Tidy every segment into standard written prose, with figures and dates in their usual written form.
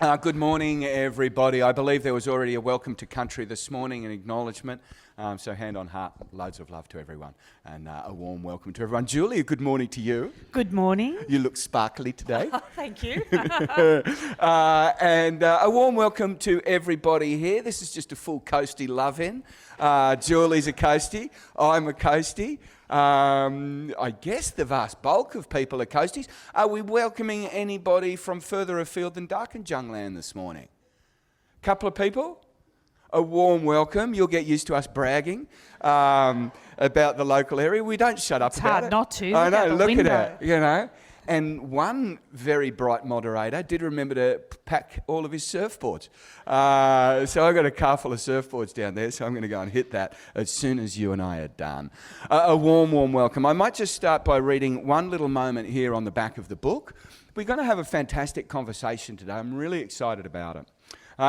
Good morning, everybody. I believe there was already a welcome to country this morning, an acknowledgement. So hand on heart, loads of love to everyone, and a warm welcome to everyone. Julie, good morning to you. Good morning. You look sparkly today. Thank you. And a warm welcome to everybody here. This is just a full coastie love-in. Julie's a coastie. I'm a coastie. I guess the vast bulk of people are coasties. Are we welcoming anybody from further afield than Darkinjung land this morning? Couple of people? A warm welcome. You'll get used to us bragging about the local area. We don't shut up about it. It's hard not to. I know, look at it, you know. And one very bright moderator did remember to pack all of his surfboards. So I've got a car full of surfboards down there, so I'm going to go and hit that as soon as you and I are done. A warm welcome. I might just start by reading one little moment here on the back of the book. We're going to have a fantastic conversation today. I'm really excited about it.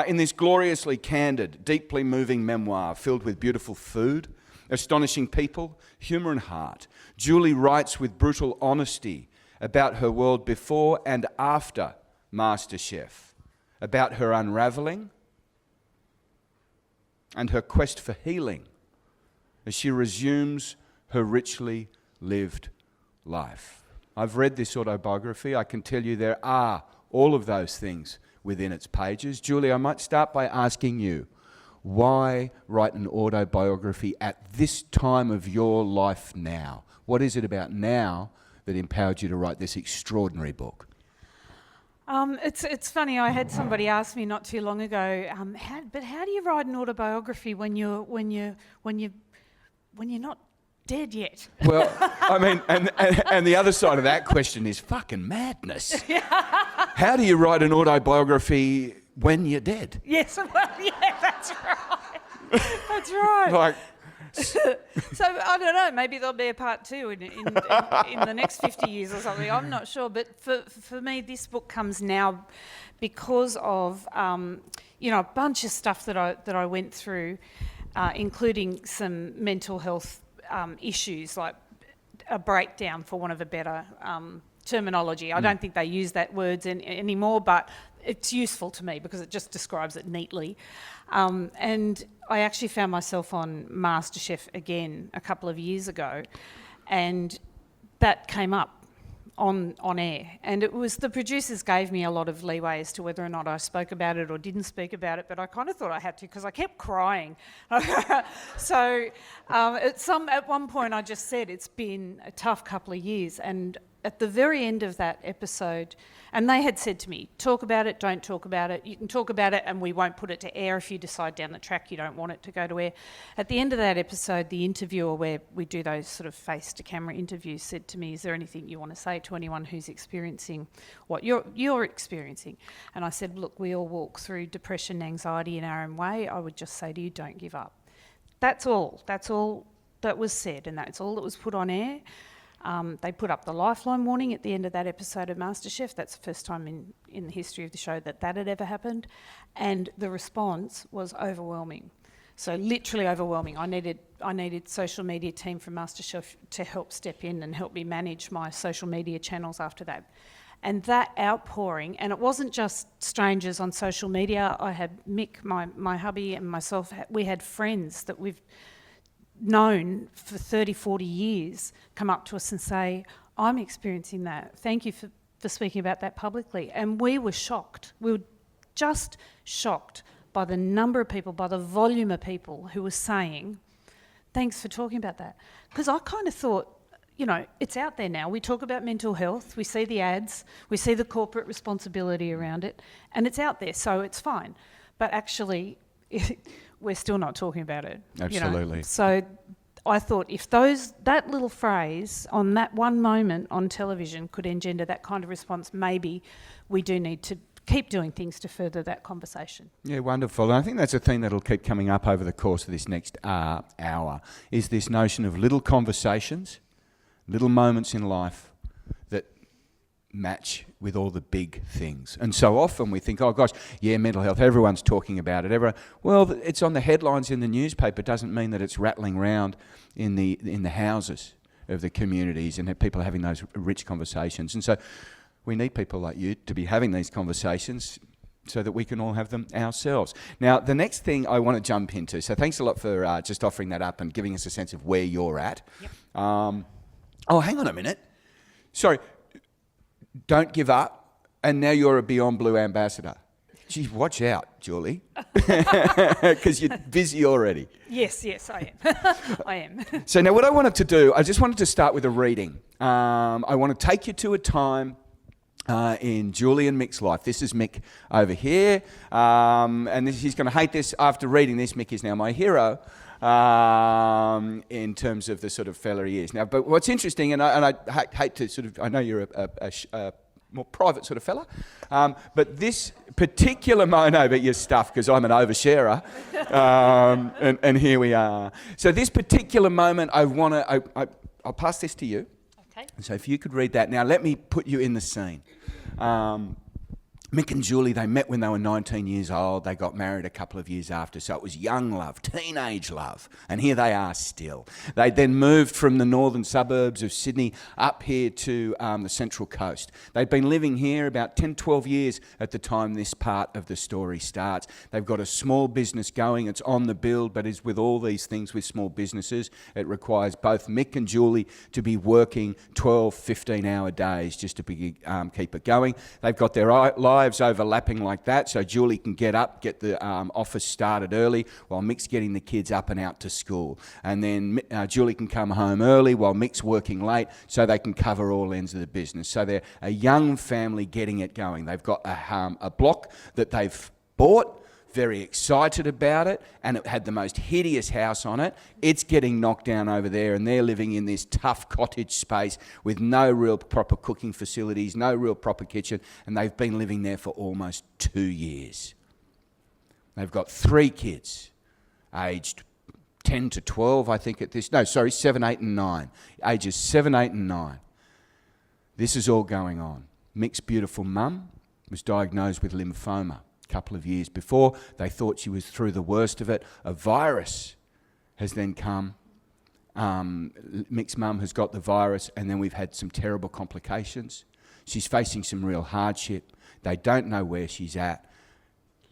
In this gloriously candid, deeply moving memoir filled with beautiful food, astonishing people, humour and heart, Julie writes with brutal honesty about her world before and after MasterChef, about her unravelling and her quest for healing as she resumes her richly lived life. I've read this autobiography. I can tell you there are all of those things within its pages. Julie, I might start by asking you, why write an autobiography at this time of your life now? What is it about now that empowered you to write this extraordinary book? It's funny. I had somebody ask me not too long ago, how do you write an autobiography when you're not dead yet? Well, I mean, and the other side of that question is fucking madness. How do you write an autobiography when you're dead? Yes, well, yeah, that's right. That's right. Like, so I don't know. Maybe there'll be a part two in the next 50 years or something. I'm not sure. But for me, this book comes now because of a bunch of stuff that I went through, including some mental health issues, like a breakdown, for want of a better terminology. I don't think they use that words anymore, but it's useful to me because it just describes it neatly. And I actually found myself on MasterChef again a couple of years ago, and that came up on air. And it was, the producers gave me a lot of leeway as to whether or not I spoke about it or didn't speak about it, but I kind of thought I had to because I kept crying. So at one point I just said it's been a tough couple of years, and at the very end of that episode, and they had said to me, talk about it, don't talk about it. You can talk about it and we won't put it to air if you decide down the track you don't want it to go to air. At the end of that episode, the interviewer, where we do those sort of face-to-camera interviews, said to me, is there anything you want to say to anyone who's experiencing what you're experiencing? And I said, look, we all walk through depression and anxiety in our own way. I would just say to you, don't give up. That's all that was said, and that's all that was put on air. They put up the lifeline warning at the end of that episode of MasterChef. That's the first time in the history of the show that had ever happened. And the response was overwhelming. So literally overwhelming. I needed social media team from MasterChef to help step in and help me manage my social media channels after that. And that outpouring, and it wasn't just strangers on social media. I had Mick, my hubby, and myself, we had friends that we've known for 30, 40 years come up to us and say, I'm experiencing that. Thank you for speaking about that publicly. And we were shocked. We were just shocked by the number of people, by the volume of people who were saying, thanks for talking about that. Because I kind of thought, it's out there now. We talk about mental health. We see the ads. We see the corporate responsibility around it. And it's out there, so it's fine. But actually, we're still not talking about it. Absolutely. So I thought if that little phrase on that one moment on television could engender that kind of response, maybe we do need to keep doing things to further that conversation. Yeah, wonderful. And I think that's a theme that'll keep coming up over the course of this next hour, is this notion of little conversations, little moments in life that match with all the big things. And so often we think, oh gosh, yeah, mental health, everyone's talking about it. Well, it's on the headlines in the newspaper. It doesn't mean that it's rattling around in the houses of the communities and that people are having those rich conversations. And so we need people like you to be having these conversations so that we can all have them ourselves. Now, the next thing I want to jump into, so thanks a lot for just offering that up and giving us a sense of where you're at. Yep. Oh, hang on a minute. Sorry, don't give up, and now you're a Beyond Blue ambassador. Gee, watch out, Julie, because you're busy already. Yes, I am. I am. So now what I wanted to do, I just wanted to start with a reading. I want to take you to a time in Julie and Mick's life. This is Mick over here, and he's going to hate this. After reading this, Mick is now my hero in terms of the sort of fella he is. Now, but what's interesting, and I hate to sort of, I know you're a more private sort of fella, but this particular moment, but you're stuffed because I'm an oversharer, and here we are. So this particular moment, I'll pass this to you. Okay. So if you could read that. Now, let me put you in the scene. Mick and Julie, they met when they were 19 years old. They got married a couple of years after. So it was young love, teenage love. And here they are still. They then moved from the northern suburbs of Sydney up here to the Central Coast. They'd been living here about 10, 12 years at the time this part of the story starts. They've got a small business going. It's on the build, but as with all these things with small businesses, it requires both Mick and Julie to be working 12, 15-hour days just to keep it going. They've got their lives overlapping like that, so Julie can get up, get the office started early while Mick's getting the kids up and out to school. And then Julie can come home early while Mick's working late, so they can cover all ends of the business. So they're a young family getting it going. They've got a block that they've bought, very excited about it, and it had the most hideous house on it. It's getting knocked down over there, and they're living in this tough cottage space with no real proper cooking facilities, no real proper kitchen, and they've been living there for almost 2 years. They've got 3 kids, aged 10 to 12, I think, 7, 8 and 9. Ages 7, 8 and 9. This is all going on. Mick's beautiful mum was diagnosed with lymphoma couple of years before. They thought she was through the worst of it. A virus has then come. Mick's mum has got the virus, and then we've had some terrible complications. She's facing some real hardship. They don't know where she's at.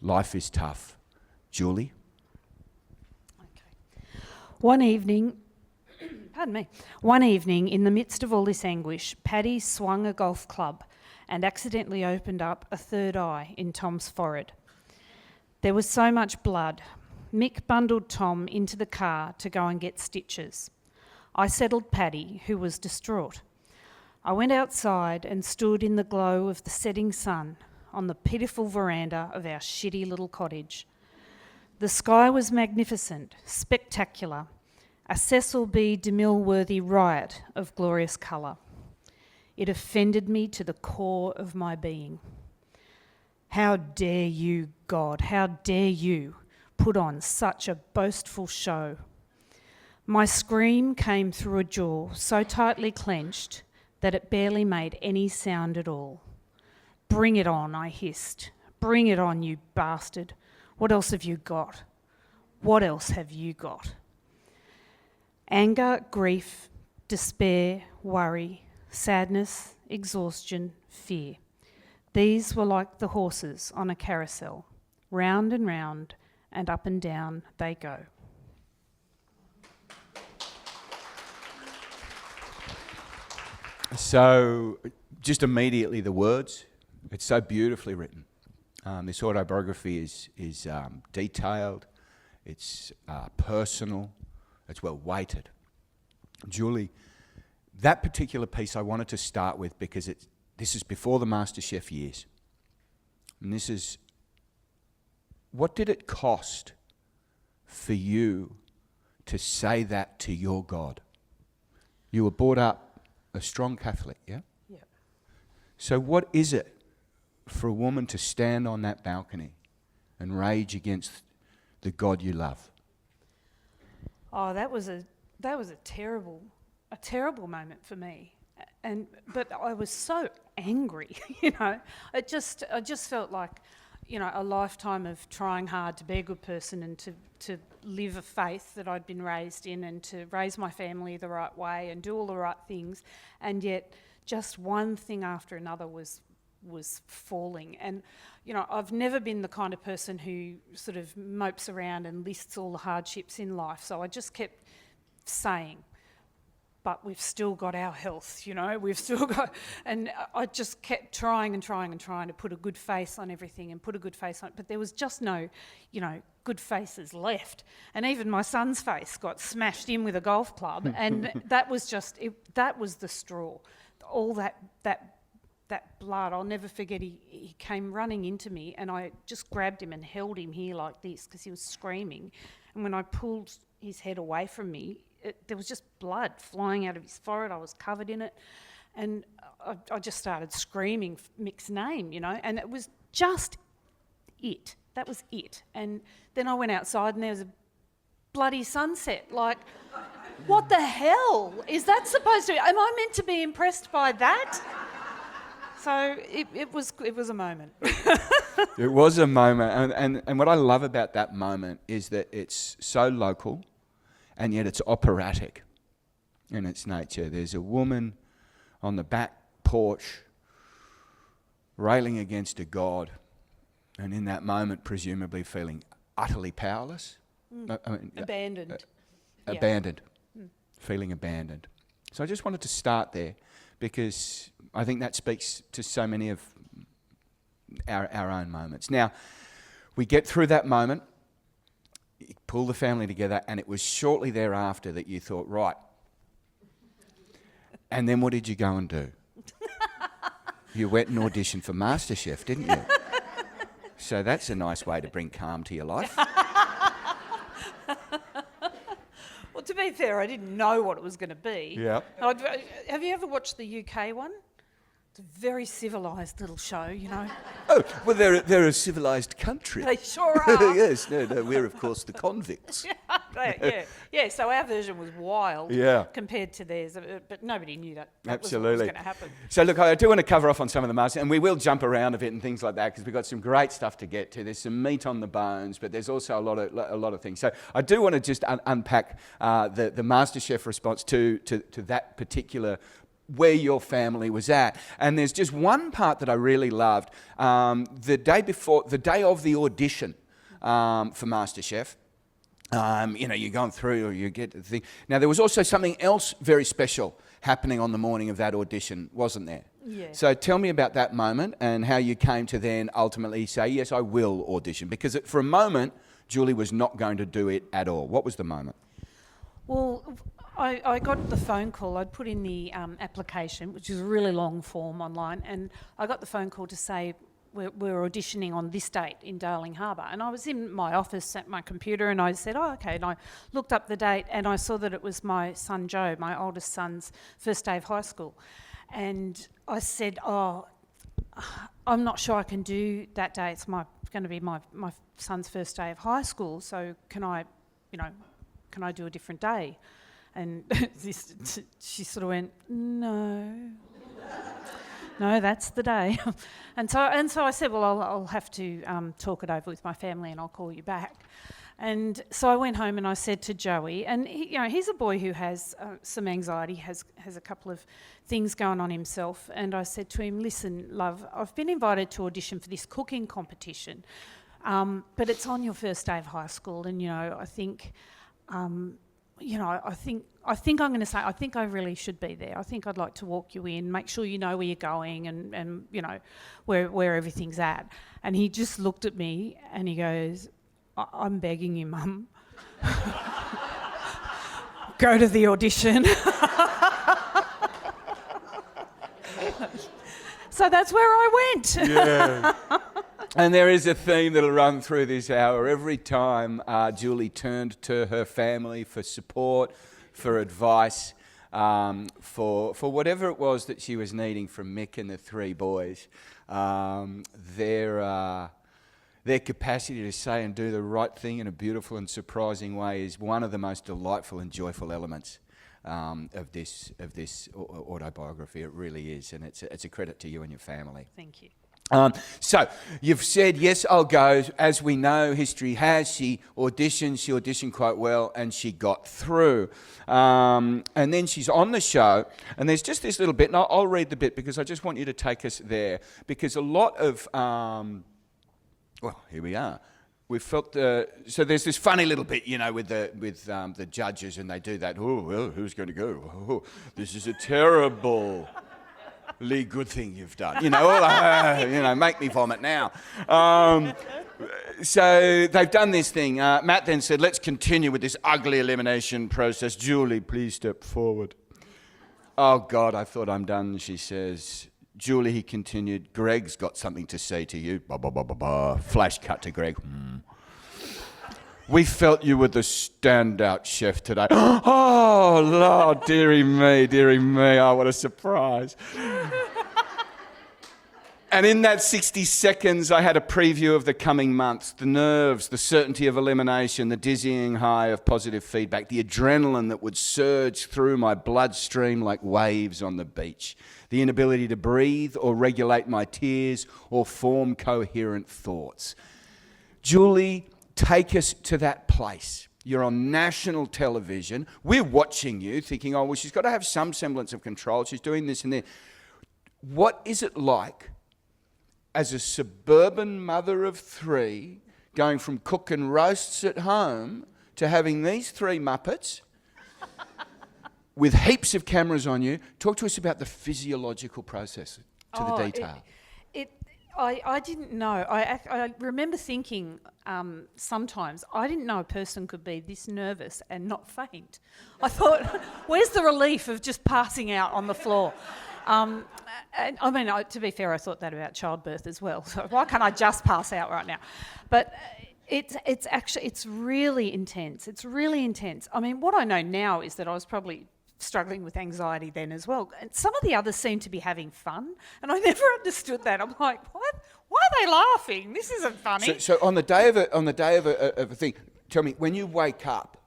Life is tough. Julie? Okay. One evening, in the midst of all this anguish, Paddy swung a golf club and accidentally opened up a third eye in Tom's forehead. There was so much blood. Mick bundled Tom into the car to go and get stitches. I settled Paddy, who was distraught. I went outside and stood in the glow of the setting sun on the pitiful veranda of our shitty little cottage. The sky was magnificent, spectacular, a Cecil B. DeMille-worthy riot of glorious colour. It offended me to the core of my being. How dare you, God, how dare you put on such a boastful show? My scream came through a jaw so tightly clenched that it barely made any sound at all. Bring it on, I hissed. Bring it on, you bastard. What else have you got? What else have you got? Anger, grief, despair, worry, sadness, exhaustion, fear. These were like the horses on a carousel. Round and up and down they go. So, just immediately the words. It's so beautifully written. This autobiography is detailed. It's personal. It's well weighted. Julie, that particular piece I wanted to start with because this is before the MasterChef years. And this is, what did it cost for you to say that to your God? You were brought up a strong Catholic, yeah? Yeah. So what is it for a woman to stand on that balcony and rage against the God you love? Oh, that was a terrible moment for me. But I was so angry, I just felt like, a lifetime of trying hard to be a good person and to live a faith that I'd been raised in and to raise my family the right way and do all the right things, and yet just one thing after another was was falling. And, you know, I've never been the kind of person who sort of mopes around and lists all the hardships in life. So I just kept saying, but we've still got our health, you know, we've still got, and I just kept trying to put a good face on everything and put a good face on it, but there was just no, you know, good faces left. And even my son's face got smashed in with a golf club, and that was just, that was the straw. All that blood, I'll never forget, he came running into me, and I just grabbed him and held him here like this because he was screaming. And when I pulled his head away from me, there was just blood flying out of his forehead. I was covered in it. And I just started screaming Mick's name, you know, and it was just it. That was it. And then I went outside and there was a bloody sunset. Like, what the hell is that supposed to be? Am I meant to be impressed by that? So it was a moment. It was a moment. And what I love about that moment is that it's so local, and yet it's operatic in its nature. There's a woman on the back porch railing against a god, and in that moment presumably feeling utterly powerless. Abandoned. Abandoned. Feeling abandoned. So I just wanted to start there because I think that speaks to so many of our own moments. Now, we get through that moment, you pull the family together, and it was shortly thereafter that you thought, right. And then what did you go and do? You went and auditioned for MasterChef, didn't you? So that's a nice way to bring calm to your life. Well, to be fair, I didn't know what it was going to be. Yeah. Have you ever watched the UK one? It's a very civilised little show, you know. Oh, well, they're a civilised country. They sure are. Yes, no, we're, of course, the convicts. Yeah, so our version was wild compared to theirs, but nobody knew that Absolutely. was going to happen. So, look, I do want to cover off on some of the masters, and we will jump around a bit and things like that because we've got some great stuff to get to. There's some meat on the bones, but there's also a lot of things. So I do want to just unpack the MasterChef response to that particular where your family was at. And there's just one part that I really loved. The day of the audition for MasterChef, you're going through or you get the thing. Now, there was also something else very special happening on the morning of that audition, wasn't there? Yeah. So tell me about that moment and how you came to then ultimately say, yes, I will audition. Because for a moment, Julie was not going to do it at all. What was the moment? Well, I got the phone call. I'd put in the application, which is a really long form online, and I got the phone call to say we're auditioning on this date in Darling Harbour. And I was in my office at my computer and I said, oh, okay. And I looked up the date and I saw that it was my son Joe, my oldest son's first day of high school. And I said, oh, I'm not sure I can do that day. It's going to be my son's first day of high school. So can I do a different day? And she sort of went, no, that's the day. and so I said, well, I'll have to talk it over with my family and I'll call you back. And so I went home and I said to Joey, and he's a boy who has some anxiety, has a couple of things going on himself. And I said to him, listen, love, I've been invited to audition for this cooking competition, but it's on your first day of high school, and I think. I think I'm going to say, I think I really should be there. I think I'd like to walk you in, make sure you know where you're going and where everything's at. And he just looked at me and he goes, I'm begging you, Mum. Go to the audition. So that's where I went. Yeah. And there is a theme that'll run through this hour. Every time Julie turned to her family for support, for advice, for whatever it was that she was needing from Mick and the three boys, their capacity to say and do the right thing in a beautiful and surprising way is one of the most delightful and joyful elements of this autobiography. It really is, and it's a credit to you and your family. Thank you. So you've said, yes, I'll go. As we know, history has. She auditioned quite well, and she got through. And then she's on the show, and there's just this little bit, and I'll read the bit because I just want you to take us there. Because a lot of, well, here we are. We felt so there's this funny little bit, you know, with the judges, and they do that. Oh, well, who's going to go? Oh, this is a terrible. Good thing you've done, you know, make me vomit now. So they've done this thing. Matt then said, let's continue with this ugly elimination process. Julie, please step forward. Oh, God, I thought I'm done, she says. Julie, he continued, Greg's got something to say to you. Bah, bah, bah, bah, bah. Flash cut to Greg. We felt you were the standout chef today. Oh, Lord, dearie me. Oh, what a surprise. And in that 60 seconds, I had a preview of the coming months, the nerves, the certainty of elimination, the dizzying high of positive feedback, the adrenaline that would surge through my bloodstream like waves on the beach, the inability to breathe or regulate my tears or form coherent thoughts. Julie, take us to that place. You're on national television. We're watching you thinking, oh, well, she's got to have some semblance of control. She's doing this and that. What is it like as a suburban mother of three going from cooking roasts at home to having these three Muppets with heaps of cameras on you? Talk to us about the physiological process to the detail. I didn't know. I remember thinking sometimes, I didn't know a person could be this nervous and not faint. I thought, where's the relief of just passing out on the floor? And, I mean, to be fair, I thought that about childbirth as well. So why can't I just pass out right now? But it's really intense. It's really intense. I mean, what I know now is that I was probably struggling with anxiety then as well. And some of the others seem to be having fun, and I never understood that. I'm like, what? Why are they laughing? This isn't funny. So on the day of a thing, tell me, when you wake up,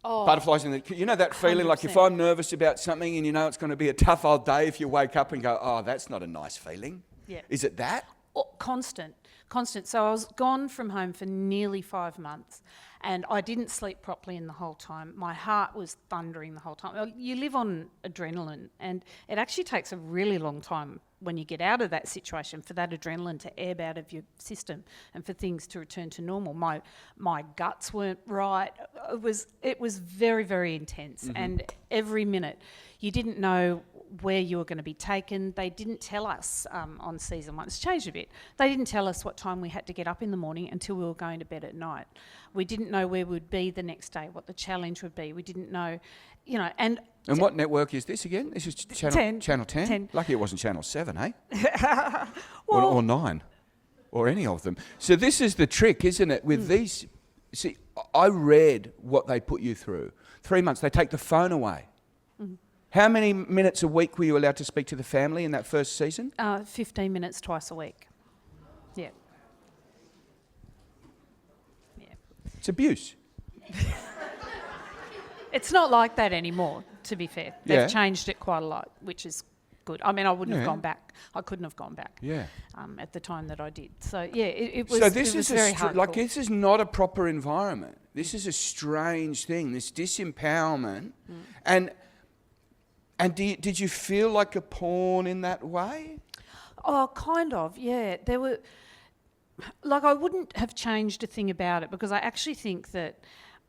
butterflies in the, you know that feeling 100%. Like if I'm nervous about something and you know it's going to be a tough old day, if you wake up and go, oh, that's not a nice feeling. Yeah. Is it that? Constant. So I was gone from home for nearly 5 months, and I didn't sleep properly in the whole time. My heart was thundering the whole time. You live on adrenaline, and it actually takes a really long time when you get out of that situation for that adrenaline to ebb out of your system and for things to return to normal. My guts weren't right. It was very, very intense, and every minute you didn't know where you were going to be taken. They didn't tell us on season 1. It's changed a bit. They didn't tell us what time we had to get up in the morning until we were going to bed at night. We didn't know where we'd be the next day, what the challenge would be. We didn't know, you know. And what network is this again? This is Channel 10? Lucky it wasn't Channel 7, eh? Well, or 9, or any of them. So this is the trick, isn't it? With these, see, I read what they put you through. 3 months, they take the phone away. How many minutes a week were you allowed to speak to the family in that first season? 15 minutes twice a week. Yeah. Yeah. It's abuse. It's not like that anymore, to be fair. They've changed it quite a lot, which is good. I mean, I wouldn't have gone back. I couldn't have gone back. Yeah. At the time that I did. So yeah, it was. So this is very hardcore. Like this is not a proper environment. This is a strange thing. This disempowerment, And did you feel like a pawn in that way? Oh, kind of, yeah. There were, like, I wouldn't have changed a thing about it because I actually think that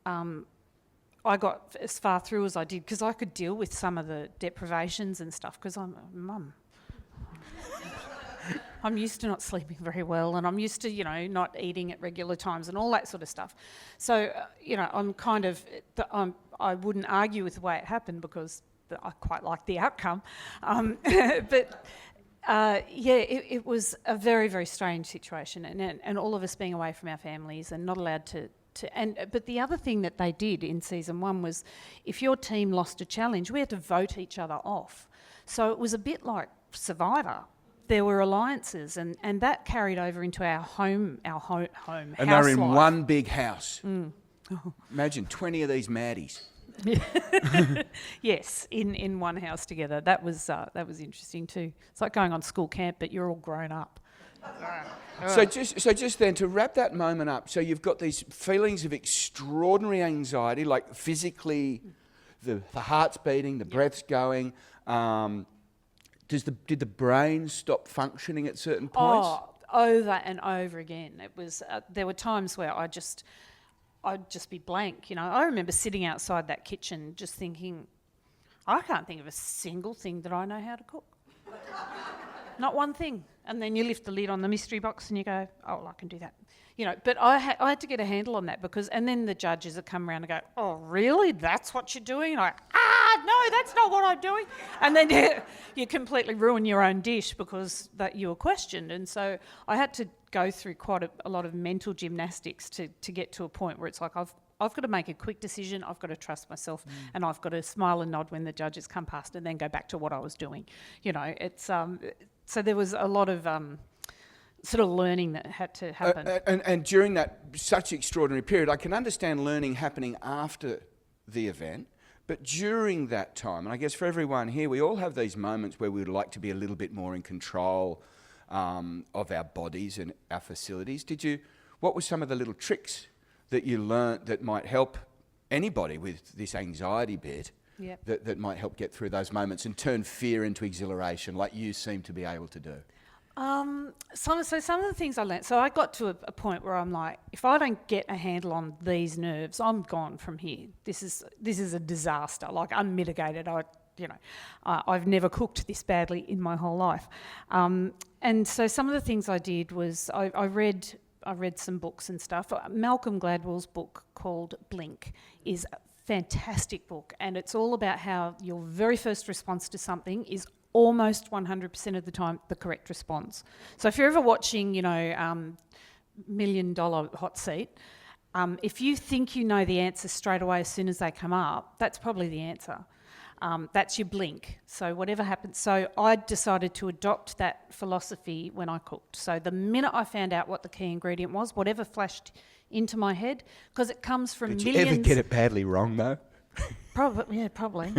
I got as far through as I did because I could deal with some of the deprivations and stuff because I'm a mum. I'm used to not sleeping very well, and I'm used to, you know, not eating at regular times and all that sort of stuff. So, you know, I'm kind of, I wouldn't argue with the way it happened because I quite like the outcome. But it was a very, very strange situation, and all of us being away from our families and not allowed to. But the other thing that they did in season 1 was if your team lost a challenge, we had to vote each other off. So it was a bit like Survivor. There were alliances, and that carried over into our home. And they were in one big house. Imagine 20 of these maddies. Yes, in one house together. That was interesting too. It's like going on school camp, but you're all grown up. So just then to wrap that moment up, so you've got these feelings of extraordinary anxiety, like physically, the heart's beating, the breath's going. Did the brain stop functioning at certain points? Oh, over and over again. It was. There were times where I'd just be blank. You know, I remember sitting outside that kitchen, just thinking, I can't think of a single thing that I know how to cook. Not one thing. And then you lift the lid on the mystery box and you go, oh, well, I can do that. You know, but I had to get a handle on that and then the judges would come around and go, oh, really? That's what you're doing? And no, that's not what I'm doing. And then you completely ruin your own dish because that you were questioned. And so I had to go through quite a lot of mental gymnastics to get to a point where it's like I've got to make a quick decision, I've got to trust myself, and I've got to smile and nod when the judges come past and then go back to what I was doing. You know, it's so there was a lot of sort of learning that had to happen. And during that such extraordinary period, I can understand learning happening after the event, but during that time, and I guess for everyone here, we all have these moments where we would like to be a little bit more in control of our bodies and our facilities. What were some of the little tricks that you learnt that might help anybody with this anxiety bit? Yep. That might help get through those moments and turn fear into exhilaration, like you seem to be able to do? Some of the things I learnt. So I got to a point where I'm like, if I don't get a handle on these nerves, I'm gone from here. This is a disaster, like unmitigated. I've never cooked this badly in my whole life. And so some of the things I did was I read some books and stuff. Malcolm Gladwell's book called Blink is a fantastic book, and it's all about how your very first response to something is almost 100% of the time the correct response. So if you're ever watching, $1 Million Hot Seat, if you think you know the answer straight away as soon as they come up, that's probably the answer. That's your blink. So whatever happens. So I decided to adopt that philosophy when I cooked. So the minute I found out what the key ingredient was, whatever flashed into my head, because it comes from millions... Did you ever get it badly wrong, though? Probably. But,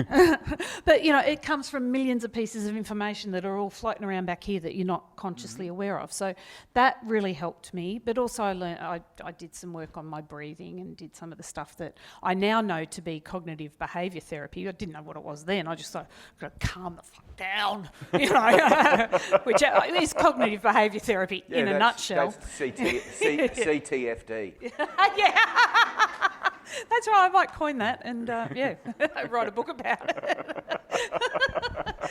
it comes from millions of pieces of information that are all floating around back here that you're not consciously aware of. So that really helped me. But also I did some work on my breathing and did some of the stuff that I now know to be cognitive behaviour therapy. I didn't know what it was then. I just thought, I've got to calm the fuck down, which is cognitive behaviour therapy in a nutshell. That's CTFD. Yeah. That's right, I might coin that and, write a book about it.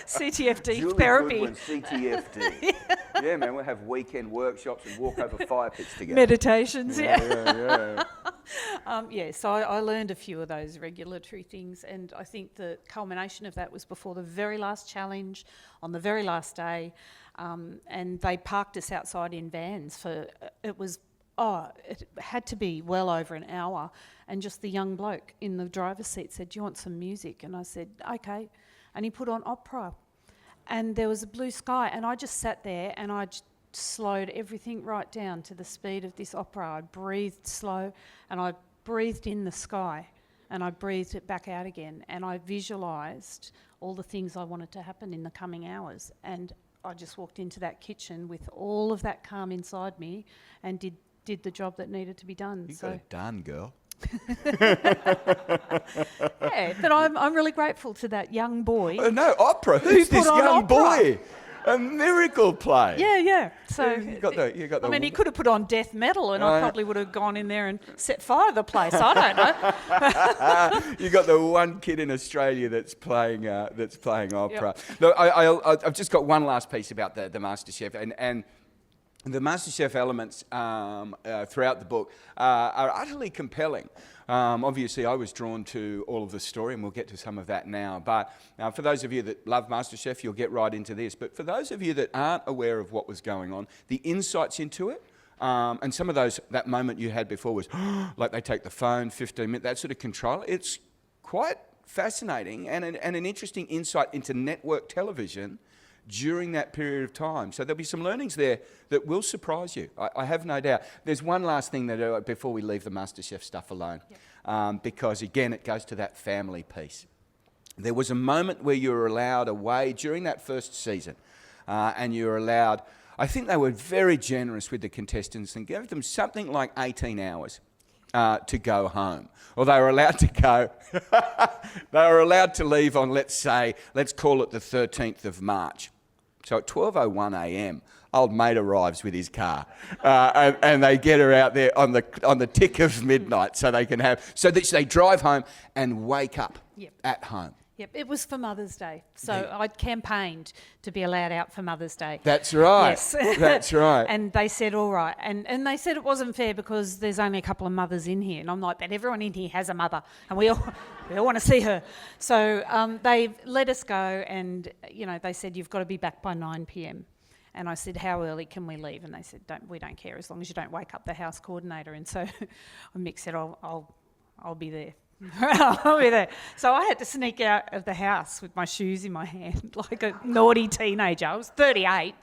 CTFD Julie therapy. Goodwin, CTFD. Yeah, man, we'll have weekend workshops and walk over fire pits together. Meditations, Yeah. So I learned a few of those regulatory things, and I think the culmination of that was before the very last challenge, on the very last day, and they parked us outside in vans for, it had to be well over an hour, and just the young bloke in the driver's seat said, do you want some music? And I said, okay. And he put on opera, and there was a blue sky, and I just sat there and I slowed everything right down to the speed of this opera. I breathed slow, and I breathed in the sky, and I breathed it back out again, and I visualised all the things I wanted to happen in the coming hours, and I just walked into that kitchen with all of that calm inside me and did the job that needed to be done. You got it done, girl. Yeah, but I'm really grateful to that young boy. No, opera. Who's this young boy? A miracle play. Yeah. So you got the. I mean, he could have put on death metal, and I probably would have gone in there and set fire to the place. I don't know. You got the one kid in Australia that's playing opera. Yep. Look, I've just got one last piece about the MasterChef and. The MasterChef elements throughout the book are utterly compelling. Obviously, I was drawn to all of the story, and we'll get to some of that now. But for those of you that love MasterChef, you'll get right into this. But for those of you that aren't aware of what was going on, the insights into it, and some of that moment you had before was like they take the phone, 15 minutes, that sort of control. It's quite fascinating and an interesting insight into network television during that period of time. So there'll be some learnings there that will surprise you. I have no doubt. There's one last thing that before we leave the MasterChef stuff alone, because again, it goes to that family piece. There was a moment where you were allowed away during that first season, and you were allowed, I think they were very generous with the contestants and gave them something like 18 hours to go home. Or they were allowed to go, they were allowed to leave on, let's call it the 13th of March. So at 12:01 a.m, old mate arrives with his car, and they get her out there on the tick of midnight, so they drive home and wake up at home. Yep, it was for Mother's Day. So I'd campaigned to be allowed out for Mother's Day. That's right. Yes. That's right. And they said, all right. And they said it wasn't fair because there's only a couple of mothers in here. And I'm like, but everyone in here has a mother. And we all want to see her. So they let us go and, they said, you've got to be back by 9 p.m. And I said, how early can we leave? And they said, we don't care as long as you don't wake up the house coordinator. And so Mick said, I'll be there. I'll be there. So I had to sneak out of the house with my shoes in my hand like a naughty teenager. I was 38.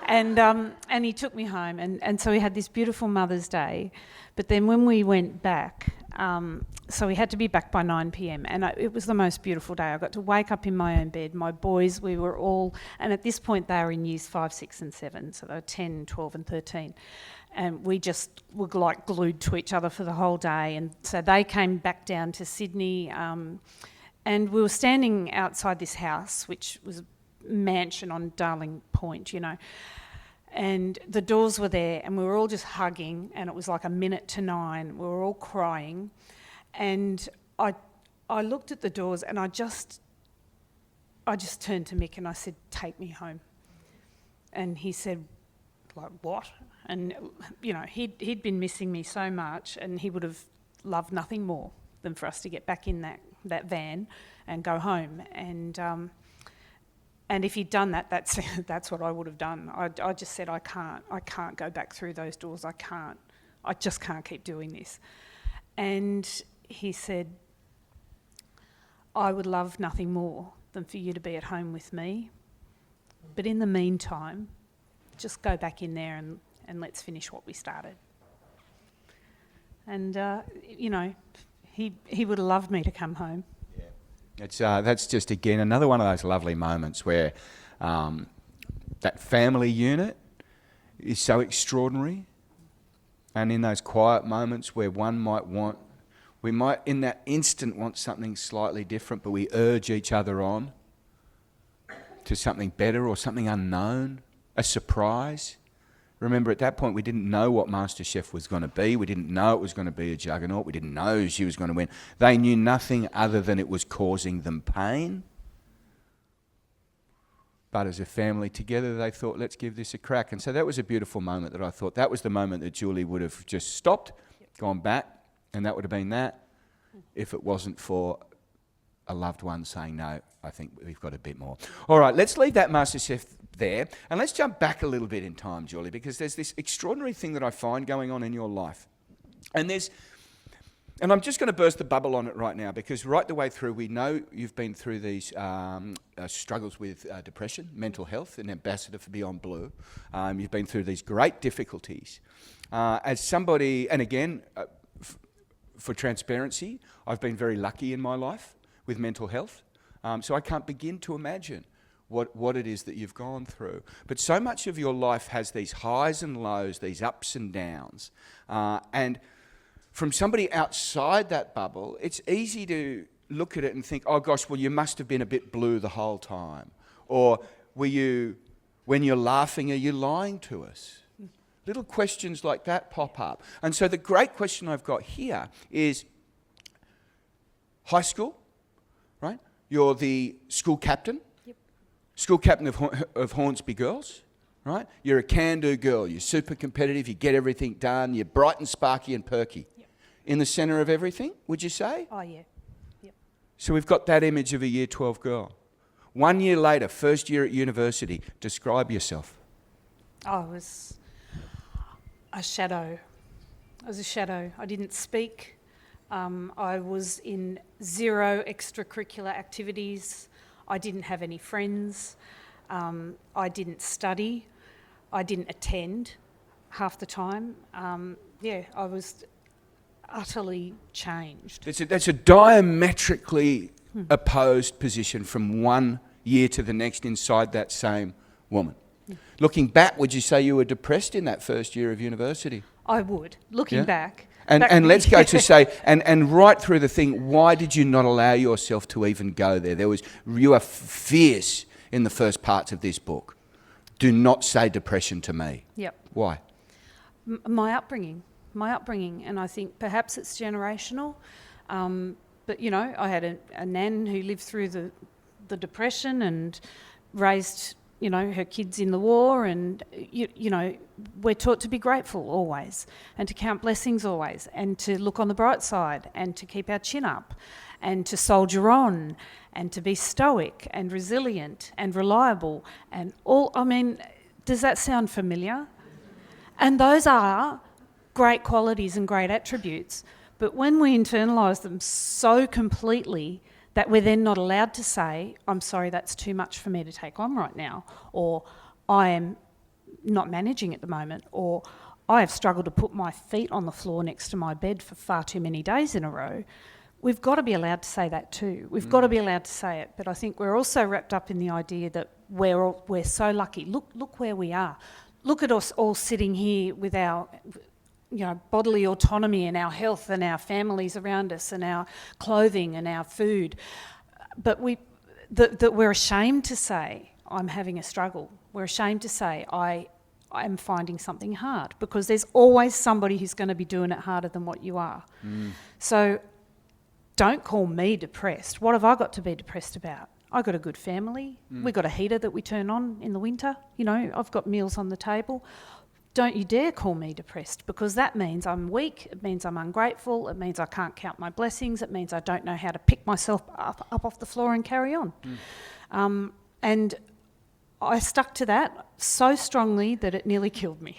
And he took me home. And so we had this beautiful Mother's Day. But then when we went back, so we had to be back by 9 p.m. And it was the most beautiful day. I got to wake up in my own bed. My boys, we were all, and at this point they were in years 5, 6 and 7. So they were 10, 12 and 13. And we just were like glued to each other for the whole day. And so they came back down to Sydney, and we were standing outside this house, which was a mansion on Darling Point, and the doors were there and we were all just hugging, and it was like 9:50. We were all crying, and I looked at the doors and I just turned to Mick and I said, take me home. And he said, like, what? And, he'd been missing me so much, and he would have loved nothing more than for us to get back in that van and go home. And if he'd done that, that's what I would have done. I just said, I can't go back through those doors. I just can't keep doing this. And he said, I would love nothing more than for you to be at home with me. But in the meantime, just go back in there and let's finish what we started. And, he would have loved me to come home. Yeah. That's just, again, another one of those lovely moments where that family unit is so extraordinary. And in those quiet moments where we might in that instant want something slightly different, but we urge each other on to something better or something unknown, a surprise. Remember, at that point, we didn't know what MasterChef was going to be. We didn't know it was going to be a juggernaut. We didn't know she was going to win. They knew nothing other than it was causing them pain. But as a family together, they thought, let's give this a crack. And so that was a beautiful moment that I thought, that was the moment that Julie would have just stopped, gone back, and that would have been that if it wasn't for a loved one saying, no, I think we've got a bit more. All right, let's leave that MasterChef there, and let's jump back a little bit in time, Julie, because there's this extraordinary thing that I find going on in your life. And I'm just going to burst the bubble on it right now, because right the way through, we know you've been through these struggles with depression, mental health, an ambassador for Beyond Blue. You've been through these great difficulties. As somebody, and again, for transparency, I've been very lucky in my life with mental health, so I can't begin to imagine what it is that you've gone through. But so much of your life has these highs and lows, these ups and downs. And from somebody outside that bubble, it's easy to look at it and think, oh gosh, well, you must have been a bit blue the whole time. Or when you're laughing, are you lying to us? Little questions like that pop up. And so the great question I've got here is high school, right? You're the school captain. School captain of Hornsby Girls, right? You're a can-do girl. You're super competitive. You get everything done. You're bright and sparky and perky. Yep. In the centre of everything, would you say? Oh, yeah. Yep. So we've got that image of a Year 12 girl. 1 year later, first year at university, describe yourself. I was a shadow. I didn't speak. I was in zero extracurricular activities. I didn't have any friends. I didn't study. I didn't attend half the time. I was utterly changed. That's a diametrically opposed position from one year to the next inside that same woman. Looking back, would you say you were depressed in that first year of university? I would, looking back. And let's go to say, and right through the thing, why did you not allow yourself to even go there? You are fierce in the first parts of this book. Do not say depression to me. Yep. Why? My upbringing, and I think perhaps it's generational. But I had a nan who lived through the Depression and raised her kids in the war, and we're taught to be grateful always, and to count blessings always, and to look on the bright side, and to keep our chin up, and to soldier on, and to be stoic and resilient and reliable, and all. I mean, does that sound familiar? And those are great qualities and great attributes, but when we internalise them so completely that we're then not allowed to say, I'm sorry, that's too much for me to take on right now, or I am not managing at the moment, or I have struggled to put my feet on the floor next to my bed for far too many days in a row. We've got to be allowed to say that too. We've got to be allowed to say it. But I think we're also wrapped up in the idea that we're so lucky. Look where we are. Look at us all sitting here with our bodily autonomy and our health and our families around us and our clothing and our food. But that we're ashamed to say, I'm having a struggle. We're ashamed to say, I am finding something hard, because there's always somebody who's going to be doing it harder than what you are. So don't call me depressed. What have I got to be depressed about? I've got a good family. We've got a heater that we turn on in the winter. I've got meals on the table. Don't you dare call me depressed, because that means I'm weak, it means I'm ungrateful, it means I can't count my blessings, it means I don't know how to pick myself up off the floor and carry on. And I stuck to that so strongly that it nearly killed me,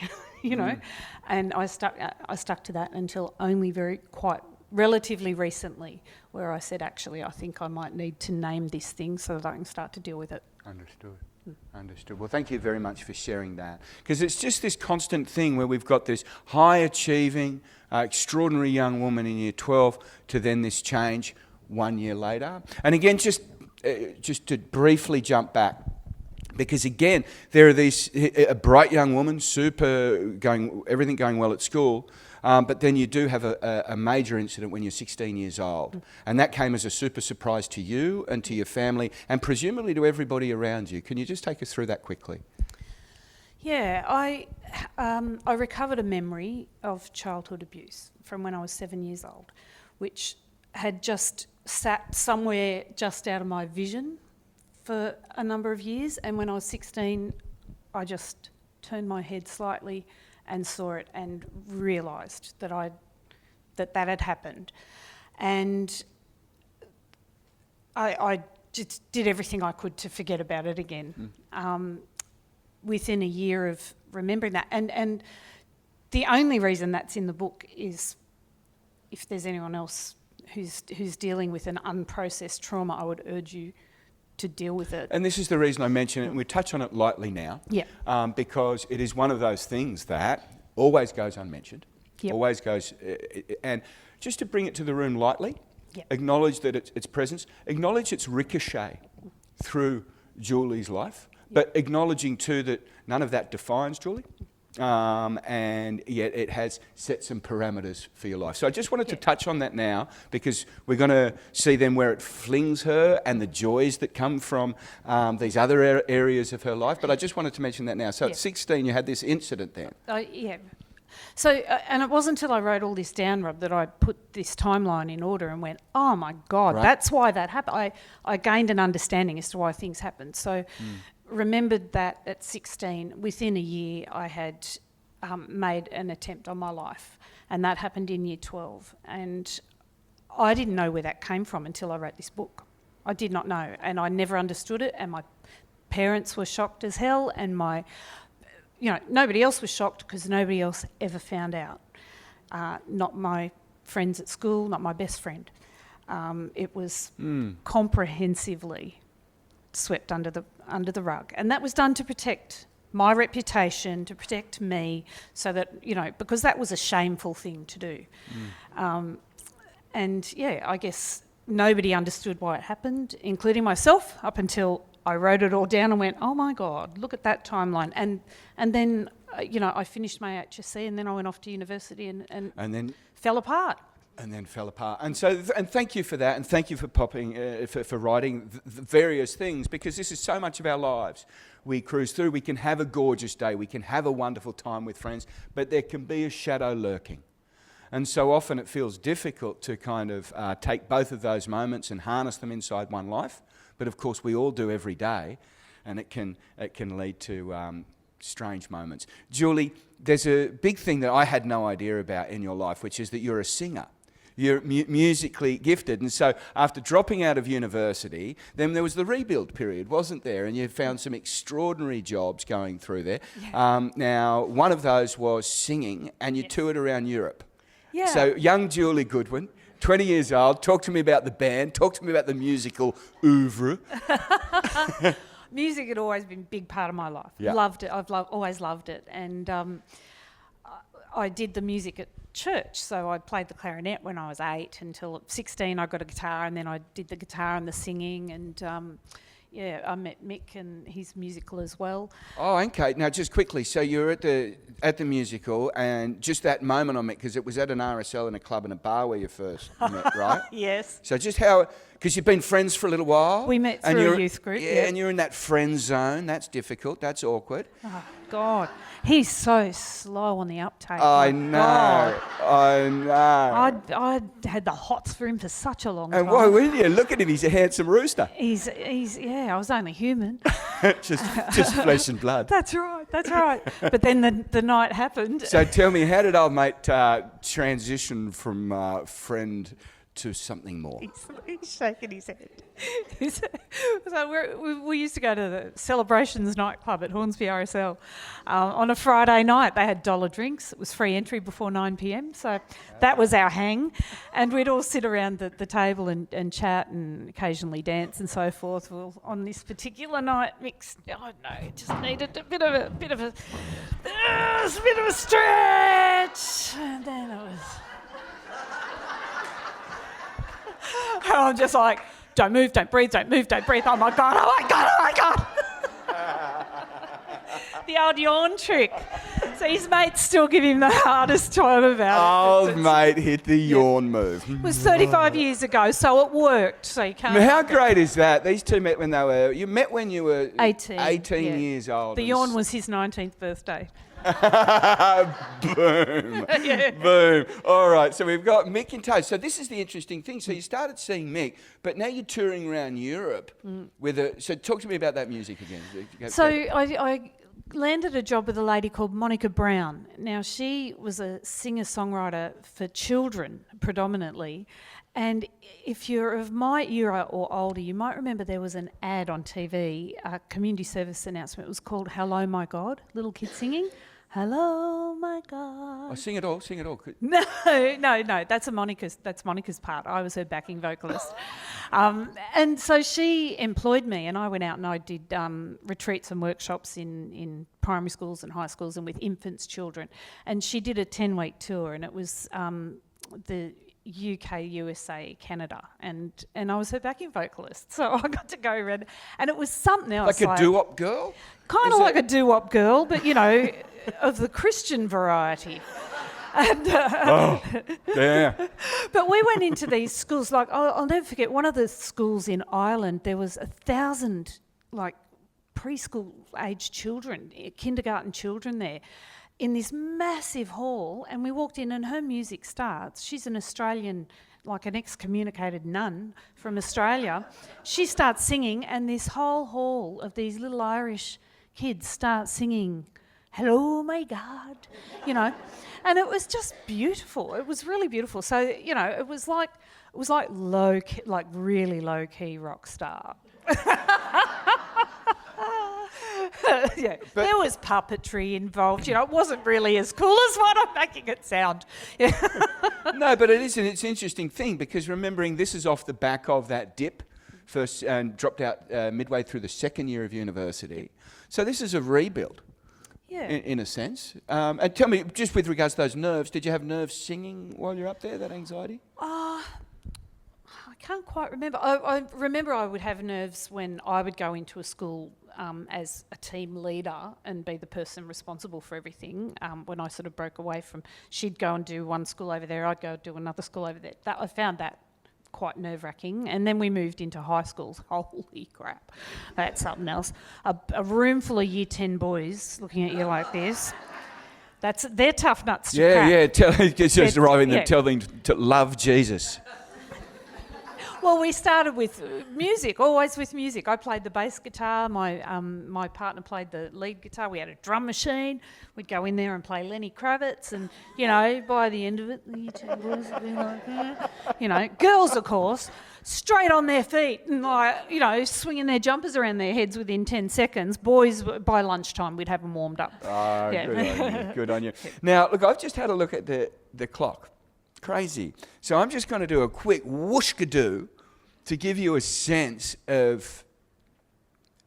and I stuck to that until only quite relatively recently, where I said, actually, I think I might need to name this thing so that I can start to deal with it. Understood. Well, thank you very much for sharing that, because it's just this constant thing where we've got this high-achieving, extraordinary young woman in year 12 to then this change 1 year later. And again, just to briefly jump back, because again, there are a bright young woman, everything going well at school, but then you do have a major incident when you're 16 years old. And that came as a super surprise to you and to your family, and presumably to everybody around you. Can you just take us through that quickly? Yeah, I recovered a memory of childhood abuse from when I was 7 years old, which had just sat somewhere just out of my vision for a number of years. And when I was 16, I just turned my head slightly and saw it and realised that that had happened. And I just did everything I could to forget about it again. Within a year of remembering that. And the only reason that's in the book is if there's anyone else who's dealing with an unprocessed trauma, I would urge you to deal with it. And this is the reason I mention it, and we touch on it lightly now, because it is one of those things that always goes unmentioned, always goes, and just to bring it to the room lightly, acknowledge that its presence, acknowledge its ricochet through Julie's life, but acknowledging too that none of that defines Julie, and yet it has set some parameters for your life. So I just wanted to touch on that now, because we're going to see then where it flings her and the joys that come from these other areas of her life. But I just wanted to mention that now. So at 16, you had this incident then. So, and it wasn't until I wrote all this down, Rob, that I put this timeline in order and went, oh my God, that's why that happened. I gained an understanding as to why things happened. So remembered that at 16, within a year, I had made an attempt on my life, and that happened in year 12. And I didn't know where that came from until I wrote this book. I did not know, and I never understood it, and my parents were shocked as hell, and nobody else was shocked because nobody else ever found out. Not my friends at school, not my best friend. It was comprehensively swept under under the rug. And that was done to protect my reputation, to protect me, so that, because that was a shameful thing to do. And yeah, I guess nobody understood why it happened, including myself, up until I wrote it all down and went, oh my God, look at that timeline. And then, I finished my HSC, and then I went off to university and then fell apart. And then fell apart. And so, and thank you for that, and thank you for for writing the various things, because this is so much of our lives. We cruise through, we can have a gorgeous day, we can have a wonderful time with friends, but there can be a shadow lurking. And so often it feels difficult to kind of take both of those moments and harness them inside one life. But of course we all do every day, and it can lead to strange moments. Julie, there's a big thing that I had no idea about in your life, which is that you're a singer. You're musically gifted. And so after dropping out of university, then there was the rebuild period, wasn't there? And you found some extraordinary jobs going through there. Yeah. Now, one of those was singing, and you toured around Europe. Yeah. So young Julie Goodwin, 20 years old, talk to me about the band, talk to me about the musical oeuvre. Music had always been a big part of my life. Yeah. Loved it. Always loved it. And I did the music at church. So I played the clarinet when I was 8 until at 16 I got a guitar, and then I did the guitar and the singing, and I met Mick, and he's musical as well. Oh, okay. Now, just quickly, so you're at the musical, and just that moment on Mick, because it was at an RSL in a club and a bar where you first met, right? Yes. So just how, because you've been friends for a little while. We met through a youth group. Yeah, and you're in that friend zone. That's difficult. That's awkward. Oh, God. He's so slow on the uptake. I know. I know. I had the hots for him for such a long time. And why wouldn't you? Look at him. He's a handsome rooster. He's I was only human. just flesh and blood. That's right. But then the night happened. So tell me, how did old mate transition from friend to something more? He's shaking his head. So we used to go to the Celebrations nightclub at Hornsby RSL on a Friday night. They had dollar drinks. It was free entry before 9 p.m. So that was our hang. And we'd all sit around the table and chat and occasionally dance and so forth. Well, on this particular night, it just needed a bit of a stretch. And then it was... And I'm just like, don't move, don't breathe, don't move, don't breathe. Oh my God. The old yawn trick. So his mates still give him the hardest time about it. Old mate hit the yawn move. It was 35 years ago, so it worked. So you can't... How great is that? These two met when you met when you were 18 years old. The yawn was his 19th birthday. Boom. Yeah. Boom. All right, so we've got Mick in tow. So this is the interesting thing. So you started seeing Mick, but now you're touring around Europe so talk to me about that music again. So I landed a job with a lady called Monica Brown. Now, she was a singer-songwriter for children predominantly, and if you're of my era or older, you might remember there was an ad on TV, a community service announcement. It was called Hello My God, little kids singing. Hello, my God. Oh, sing it all. No, that's Monica's part. I was her backing vocalist. And so she employed me, and I went out and I did retreats and workshops in primary schools and high schools and with infants, children. And she did a 10-week tour, and it was the UK, USA, Canada, and I was her backing vocalist. So I got to go around, and it was something else. Like a doo-wop girl? Kind of like a doo-wop girl, but, of the Christian variety. And, yeah. But we went into these schools, like, I'll never forget, one of the schools in Ireland, there was 1,000, preschool-aged children, kindergarten children there, in this massive hall, and we walked in and her music starts. She's an Australian, like an excommunicated nun from Australia. She starts singing, and this whole hall of these little Irish kids start singing, hello, my God, and it was just beautiful. It was really beautiful. So, it was like really low-key rock star. Yeah, but there was puppetry involved. It wasn't really as cool as what I'm making it sound. Yeah. No, but it's an interesting thing, because remembering this is off the back of that dip first and dropped out midway through the second year of university. So this is a rebuild. Yeah. In a sense. And tell me, just with regards to those nerves, did you have nerves singing while you're up there, that anxiety? I can't quite remember. I remember I would have nerves when I would go into a school as a team leader and be the person responsible for everything. When I sort of broke away from, she'd go and do one school over there, I'd go do another school over there. I found that quite nerve-wracking. And then we moved into high schools. Holy crap, that's something else. A room full of year 10 boys looking at you like this. They're tough nuts to crack. Just arriving there, tell them to love Jesus. Well, we started with music, always with music. I played the bass guitar. My partner played the lead guitar. We had a drum machine. We'd go in there and play Lenny Kravitz, and by the end of it, the two boys would be like that. Girls, of course, straight on their feet and swinging their jumpers around their heads within 10 seconds. Boys, by lunchtime, we'd have them warmed up. Oh, yeah. Good on you. Good on you. Now, look, I've just had a look at the clock. Crazy. So I'm just going to do a quick whoosh-ka-doo to give you a sense of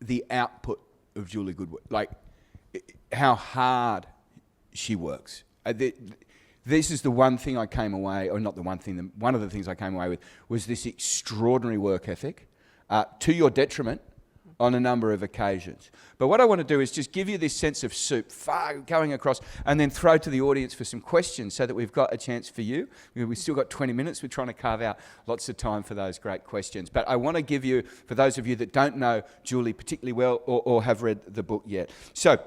the output of Julie Goodwin, like how hard she works. This is the one thing I came away, or not the one thing, one of the things I came away with was this extraordinary work ethic, to your detriment on a number of occasions. But what I want to do is just give you this sense of soup, far going across, and then throw to the audience for some questions so that we've got a chance for you. We've still got 20 minutes. We're trying to carve out lots of time for those great questions. But I want to give you, for those of you that don't know Julie particularly well or have read the book yet. So,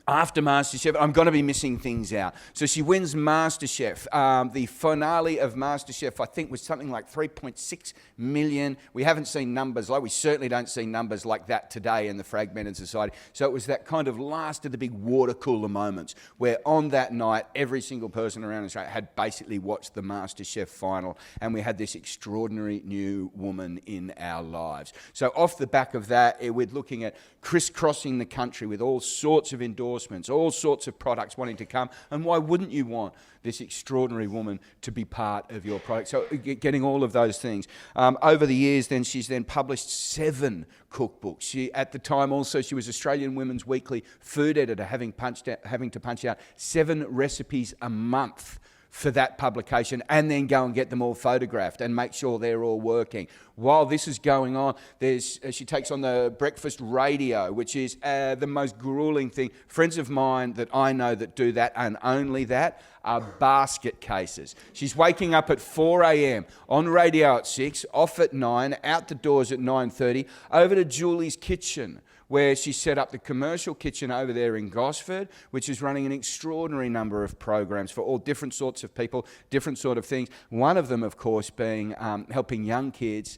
after MasterChef, I'm going to be missing things out. So she wins MasterChef. The finale of MasterChef, I think, was something like 3.6 million. We haven't seen numbers we certainly don't see numbers like that today in the fragmented society. So it was that kind of last of the big water cooler moments where on that night, every single person around Australia had basically watched the MasterChef final, and we had this extraordinary new woman in our lives. So off the back of that, we're looking at crisscrossing the country with all sorts of endorsements, all sorts of products wanting to come. And why wouldn't you want this extraordinary woman to be part of your product? So getting all of those things. Over the years, then she's then published 7 cookbooks. At the time also, she was Australian Women's Weekly food editor, having to punch out 7 recipes a month for that publication, and then go and get them all photographed and make sure they're all working. While this is going on, she takes on the breakfast radio, which is the most grueling thing. Friends of mine that I know that do that and only that are basket cases. She's waking up at 4 a.m, on radio at 6, off at 9, out the doors at 9:30, over to Julie's kitchen, where she set up the commercial kitchen over there in Gosford, which is running an extraordinary number of programs for all different sorts of people, different sort of things. One of them, of course, being helping young kids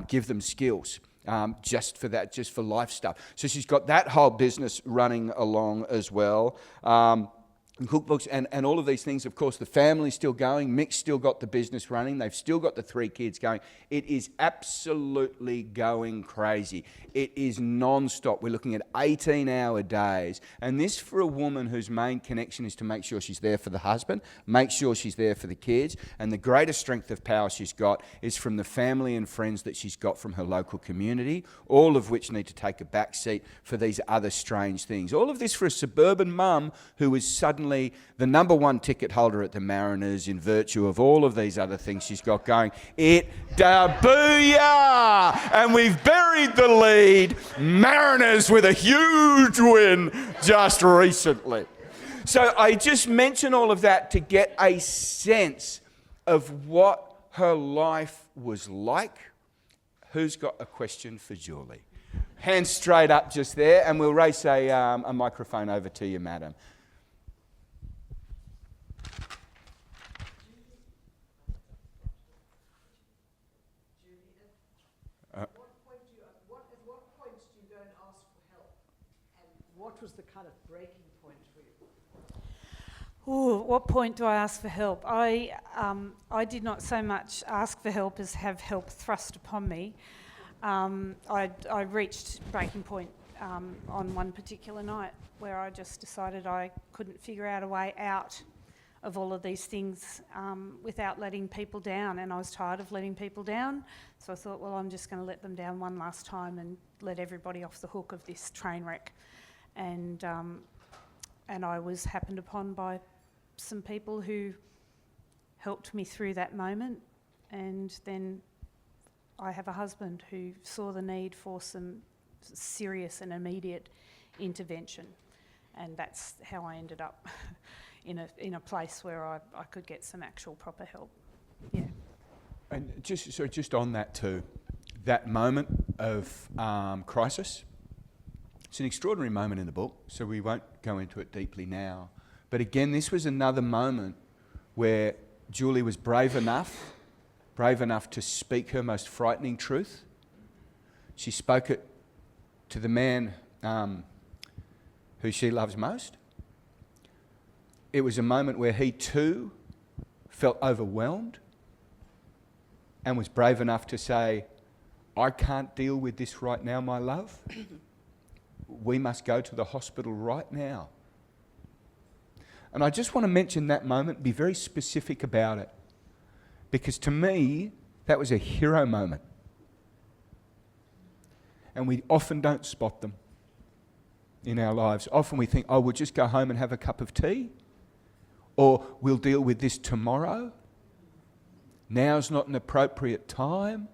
give them skills. Just for life stuff. So she's got that whole business running along as well. Cookbooks and all of these things. Of course, the family's still going. Mick's still got the business running. They've still got the 3 kids going. It is absolutely going crazy. It is non-stop. We're looking at 18-hour days. And this for a woman whose main connection is to make sure she's there for the husband, make sure she's there for the kids. And the greatest strength of power she's got is from the family and friends that she's got from her local community, all of which need to take a back seat for these other strange things. All of this for a suburban mum who is suddenly the number 1 ticket holder at the Mariners in virtue of all of these other things she's got going. Booyah! And we've buried the lead. Mariners with a huge win just recently. So I just mention all of that to get a sense of what her life was like. Who's got a question for Julie? Hand straight up just there, and we'll race a microphone over to you, madam. What was the kind of breaking point for you? Ooh, what point do I ask for help? I did not so much ask for help as have help thrust upon me. I reached breaking point on one particular night where I just decided I couldn't figure out a way out all of these things without letting people down, and I was tired of letting people down, so I thought, well, I'm just going to let them down one last time and let everybody off the hook of this train wreck. And I was happened upon by some people who helped me through that moment, and then I have a husband who saw the need for some serious and immediate intervention, and that's how I ended up in a place where I could get some actual proper help. Yeah. And just on that too, that moment of crisis, it's an extraordinary moment in the book, so we won't go into it deeply now. But again, this was another moment where Julie was brave enough to speak her most frightening truth. She spoke it to the man who she loves most. It was a moment where he too felt overwhelmed and was brave enough to say, I can't deal with this right now, my love. We must go to the hospital right now. And I just want to mention that moment, be very specific about it, because to me, that was a hero moment. And we often don't spot them in our lives. Often we think, oh, we'll just go home and have a cup of tea, or we'll deal with this tomorrow. Now's not an appropriate time.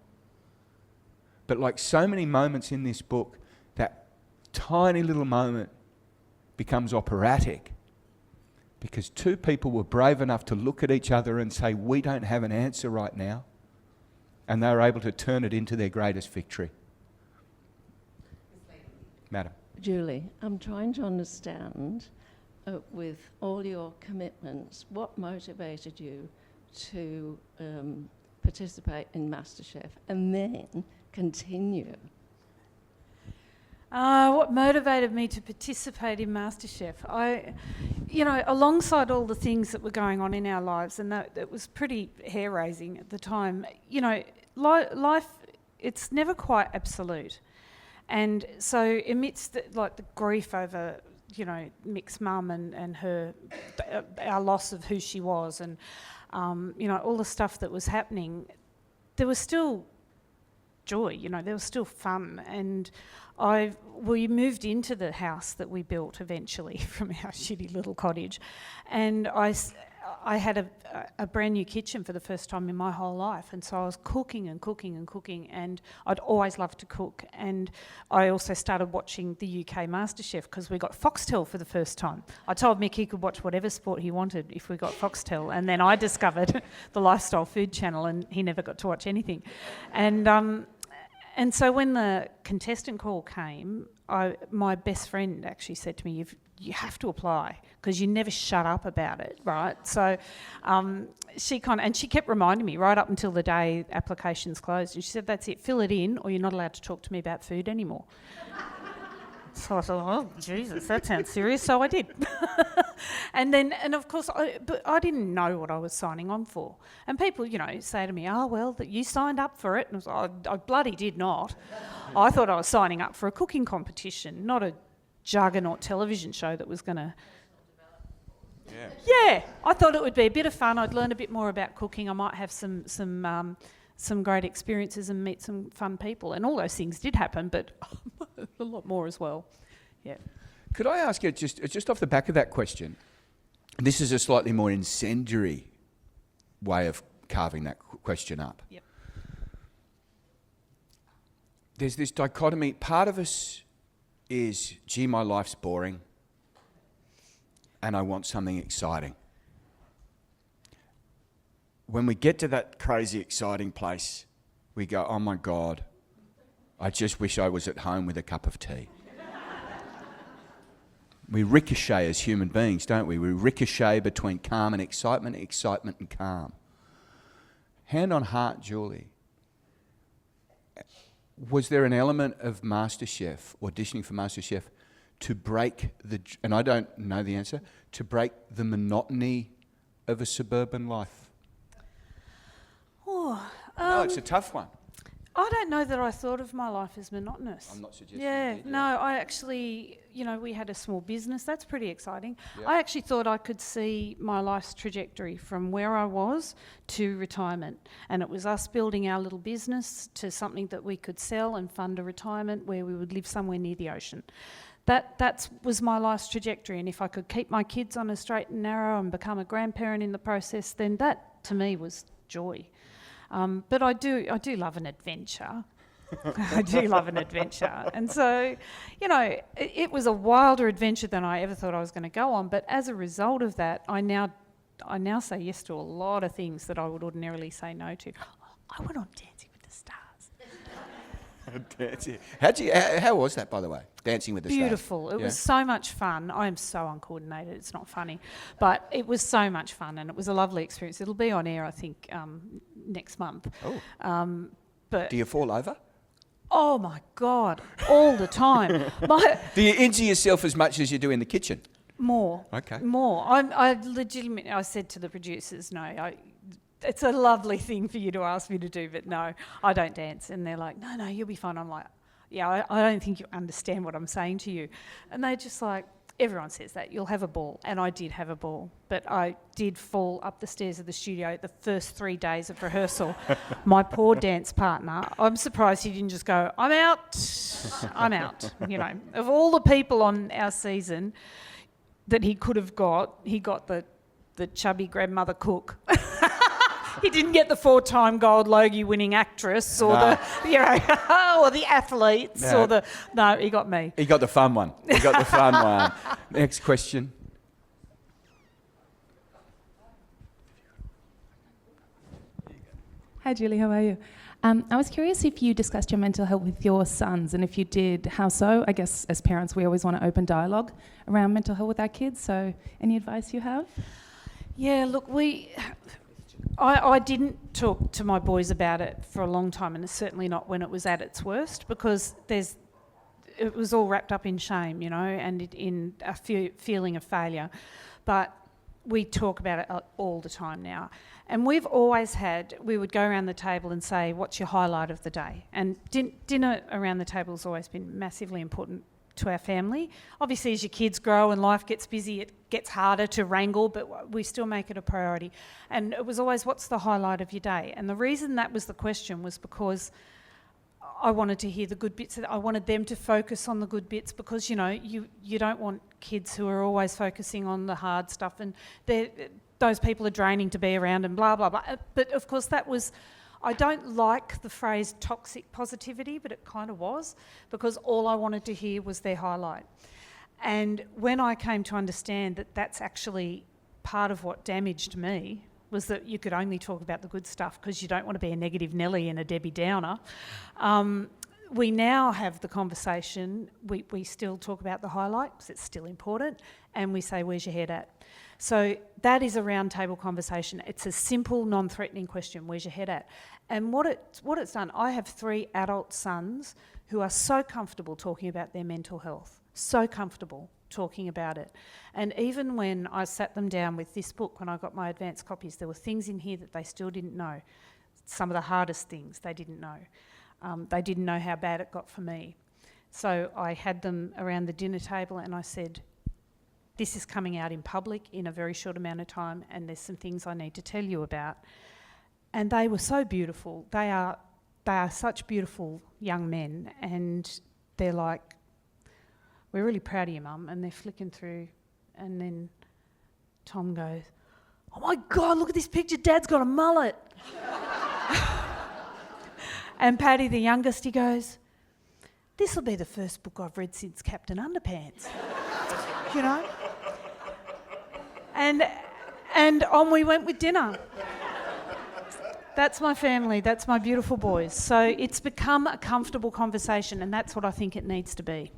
But like so many moments in this book, that tiny little moment becomes operatic because two people were brave enough to look at each other and say, we don't have an answer right now. And they were able to turn it into their greatest victory. Madam. Julie, I'm trying to understand, with all your commitments, what motivated you to participate in MasterChef and then continue? What motivated me to participate in MasterChef? Alongside all the things that were going on in our lives, and that it was pretty hair-raising at the time, life, it's never quite absolute. And so amidst the grief over, Mick's mum and her, our loss of who she was, and, all the stuff that was happening, there was still joy, there was still fun. And we moved into the house that we built eventually from our shitty little cottage. And I had a brand new kitchen for the first time in my whole life, and so I was cooking and cooking and cooking, and I'd always loved to cook. And I also started watching the UK MasterChef because we got Foxtel for the first time. I told Mick he could watch whatever sport he wanted if we got Foxtel, and then I discovered the Lifestyle Food Channel, and he never got to watch anything. And so when the contestant call came, my best friend actually said to me, you have to apply because you never shut up about it, right? So she kept reminding me right up until the day applications closed. And she said, that's it, fill it in or you're not allowed to talk to me about food anymore. So I thought, oh, Jesus, that sounds serious. So I did. And of course, I didn't know what I was signing on for. And people, say to me, oh, well, that you signed up for it. And I was like, I bloody did not. I thought I was signing up for a cooking competition, not a juggernaut television show that was going to... Yeah, I thought it would be a bit of fun. I'd learn a bit more about cooking. I might have some great experiences and meet some fun people. And all those things did happen, but a lot more as well. Yeah. Could I ask you, just off the back of that question, this is a slightly more incendiary way of carving that question up. Yep. There's this dichotomy. Part of us is, gee, my life's boring and I want something exciting. When we get to that crazy, exciting place, we go, oh my God, I just wish I was at home with a cup of tea. We ricochet as human beings, don't we? We ricochet between calm and excitement and calm. Hand on heart, Julie, was there an element of MasterChef, auditioning for MasterChef, to break and I don't know the answer, to break the monotony of a suburban life? Oh, No, it's a tough one. I don't know that I thought of my life as monotonous. I'm not suggesting Yeah, you did, no, I actually, we had a small business. That's pretty exciting. Yeah. I actually thought I could see my life's trajectory from where I was to retirement. And it was us building our little business to something that we could sell and fund a retirement where we would live somewhere near the ocean. That was my life's trajectory. And if I could keep my kids on a straight and narrow and become a grandparent in the process, then that to me was joy. But I do love an adventure. I do love an adventure. And so, it was a wilder adventure than I ever thought I was going to go on. But as a result of that, I now say yes to a lot of things that I would ordinarily say no to. I went on Dancing with the Stars. How was that, by the way? Dancing with the Stars. Beautiful. It was so much fun. I am so uncoordinated. It's not funny. But it was so much fun, and it was a lovely experience. It'll be on air, I think, next month. Oh. But Do you fall over? oh, my God, all the time. Do you injure yourself as much as you do in the kitchen? More. Okay. More. I legitimately, I said to the producers, no, it's a lovely thing for you to ask me to do, but no, I don't dance. And they're like, no, you'll be fine. I'm like, yeah, I don't think you understand what I'm saying to you. And they're just like, everyone says that, you'll have a ball. And I did have a ball, but I did fall up the stairs of the studio the first 3 days of rehearsal. My poor dance partner, I'm surprised he didn't just go, I'm out. Of all the people on our season that he could have got, he got the chubby grandmother cook. He didn't get the 4-time gold Logie winning actress or or the athletes no, he got me. He got the fun one. Next question. Hi Julie, how are you? I was curious if you discussed your mental health with your sons, and if you did, how so? I guess as parents we always want to open dialogue around mental health with our kids, so any advice you have? Yeah, look, I didn't talk to my boys about it for a long time, and certainly not when it was at its worst, because it was all wrapped up in shame, and in a feeling of failure. But we talk about it all the time now. And we've always we would go around the table and say, what's your highlight of the day? And dinner around the table has always been massively important to our family. Obviously, as your kids grow and life gets busy, it gets harder to wrangle, but we still make it a priority. And it was always, what's the highlight of your day? And the reason that was the question was because I wanted to hear the good bits. I wanted them to focus on the good bits, because, you don't want kids who are always focusing on the hard stuff, and those people are draining to be around and blah, blah, blah. But, of course, I don't like the phrase toxic positivity, but it kind of was, because all I wanted to hear was their highlight. And when I came to understand that that's actually part of what damaged me, was that you could only talk about the good stuff because you don't want to be a negative Nelly and a Debbie Downer. We now have the conversation, we still talk about the highlight because it's still important, and we say, where's your head at? So that is a round table conversation. It's a simple, non-threatening question, where's your head at? And what it's done, I have 3 adult sons who are so comfortable talking about their mental health, so comfortable talking about it. And even when I sat them down with this book, when I got my advanced copies, there were things in here that they still didn't know. Some of the hardest things they didn't know. They didn't know how bad it got for me. So I had them around the dinner table and I said, this is coming out in public in a very short amount of time, and there's some things I need to tell you about. And they were so beautiful. They are such beautiful young men, and they're like, we're really proud of you, Mum. And they're flicking through, and then Tom goes, oh my God, look at this picture, Dad's got a mullet. And Paddy, the youngest, he goes, this will be the first book I've read since Captain Underpants. And on we went with dinner. That's my family, that's my beautiful boys. So it's become a comfortable conversation, and that's what I think it needs to be.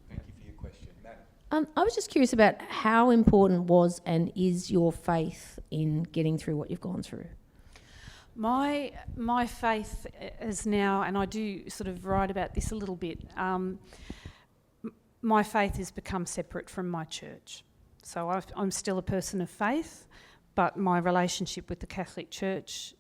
Thank you for your question. Matt? I was just curious about how important was and is your faith in getting through what you've gone through? My faith is now, and I do sort of write about this a little bit, my faith has become separate from my church. So I'm still a person of faith, but my relationship with the Catholic Church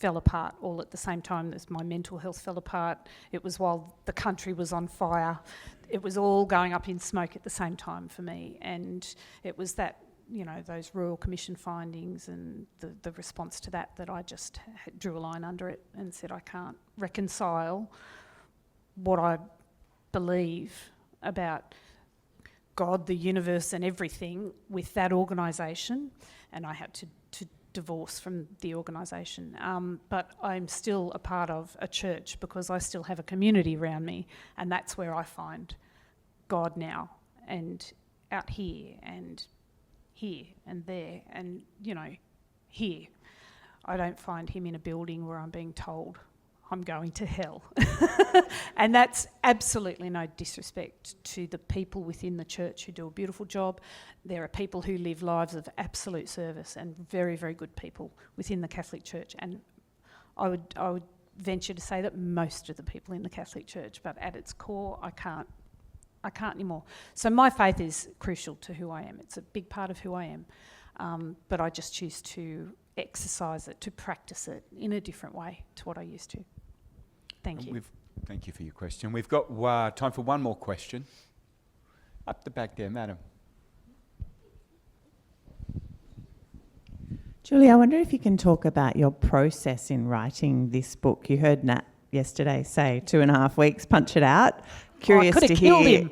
fell apart all at the same time as my mental health fell apart. It was while the country was on fire. It was all going up in smoke at the same time for me. And it was that, you know, those Royal Commission findings and the response to that I just drew a line under it and said I can't reconcile what I believe about God, the universe and everything with that organisation, and I had to divorce from the organisation. But I'm still a part of a church because I still have a community around me, and that's where I find God now, and out here and there and, you know, here. I don't find him in a building where I'm being told I'm going to hell. And that's absolutely no disrespect to the people within the church who do a beautiful job. There are people who live lives of absolute service and very, very good people within the Catholic Church. And I would venture to say that most of the people in the Catholic Church, but at its core, I can't anymore. So my faith is crucial to who I am. It's a big part of who I am. But I just choose to exercise it, to practice it in a different way to what I used to. Thank you. Thank you for your question. We've got time for one more question. Up the back there, madam. Julie, I wonder if you can talk about your process in writing this book. You heard Nat yesterday say 2.5 weeks, punch it out. Curious to hear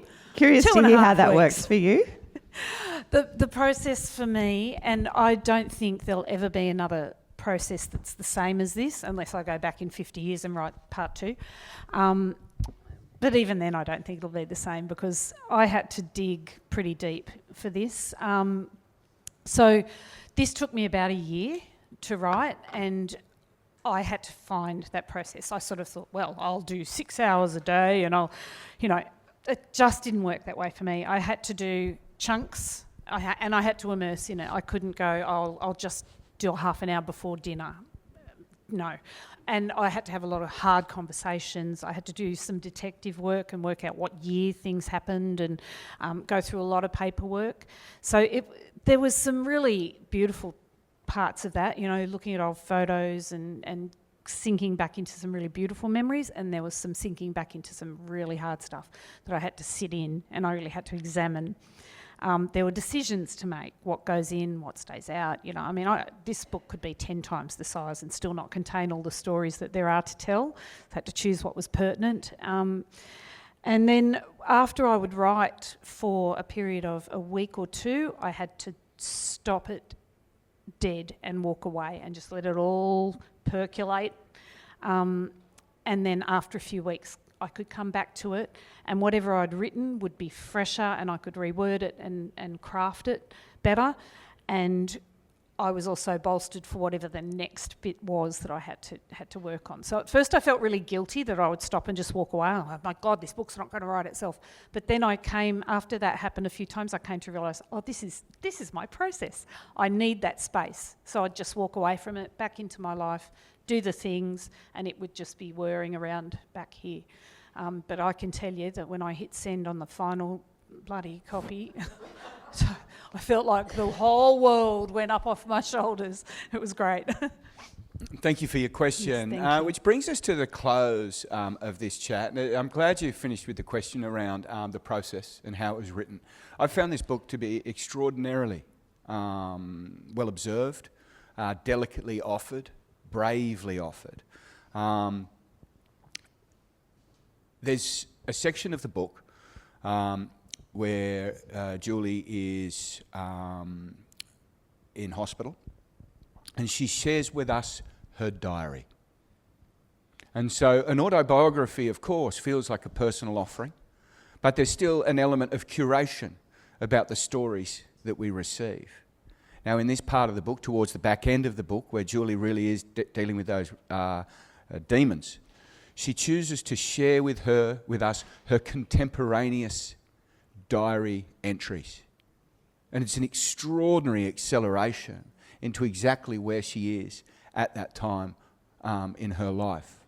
how that works for you. The process for me, and I don't think there'll ever be another process that's the same as this, unless I go back in 50 years and write part 2. But even then, I don't think it'll be the same because I had to dig pretty deep for this. So this took me about a year to write, and I had to find that process. I sort of thought, well, I'll do 6 hours a day and it just didn't work that way for me. I had to do chunks and I had to immerse in it. I couldn't go, I'll just do a half an hour before dinner. No. And I had to have a lot of hard conversations. I had to do some detective work and work out what year things happened and go through a lot of paperwork. So there was some really beautiful parts of that, looking at old photos and sinking back into some really beautiful memories, and there was some sinking back into some really hard stuff that I had to sit in and I really had to examine. There were decisions to make, what goes in, what stays out. This book could be 10 times the size and still not contain all the stories that there are to tell. I had to choose what was pertinent. And then after I would write for a period of a week or two, I had to stop it dead and walk away and just let it all percolate. And then after a few weeks, I could come back to it, and whatever I'd written would be fresher, and I could reword it and craft it better. And I was also bolstered for whatever the next bit was that I had to work on. So at first I felt really guilty that I would stop and just walk away. Oh my God, this book's not going to write itself. But then after that happened a few times, I came to realise, this is my process. I need that space. So I'd just walk away from it, back into my life, do the things, and it would just be whirring around back here. But I can tell you that when I hit send on the final bloody copy, I felt like the whole world went up off my shoulders. It was great. Thank you for your question, Yes, thank you. which brings us to the close of this chat. And I'm glad you finished with the question around the process and how it was written. I found this book to be extraordinarily well observed, delicately offered, bravely offered. There's a section of the book where Julie is in hospital, and she shares with us her diary. And so an autobiography, of course, feels like a personal offering, but there's still an element of curation about the stories that we receive. Now, in this part of the book, towards the back end of the book, where Julie really is dealing with those demons, she chooses to share with us her contemporaneous diary entries. And it's an extraordinary acceleration into exactly where she is at that time in her life.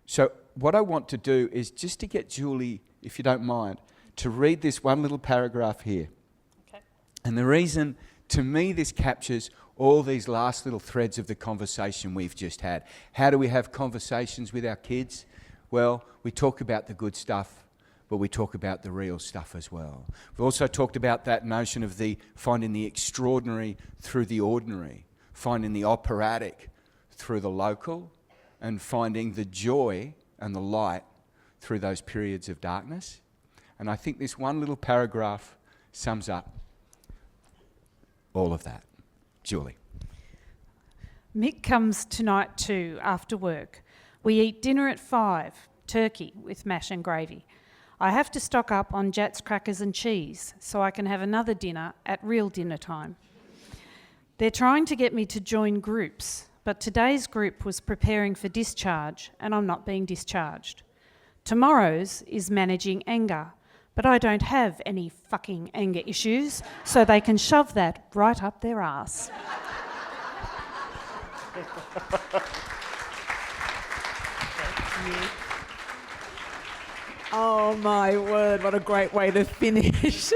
So what I want to do is just to get Julie, if you don't mind, to read this one little paragraph here. And the reason, to me, this captures all these last little threads of the conversation we've just had. How do we have conversations with our kids? Well, we talk about the good stuff, but we talk about the real stuff as well. We've also talked about that notion of finding the extraordinary through the ordinary, finding the operatic through the local, and finding the joy and the light through those periods of darkness. And I think this one little paragraph sums up all of that. Julie. Mick comes tonight too, after work. We eat dinner at 5, turkey with mash and gravy. I have to stock up on Jats crackers and cheese so I can have another dinner at real dinner time. They're trying to get me to join groups, but today's group was preparing for discharge and I'm not being discharged. Tomorrow's is managing anger, but I don't have any fucking anger issues, so they can shove that right up their arse. Oh my word, what a great way to finish.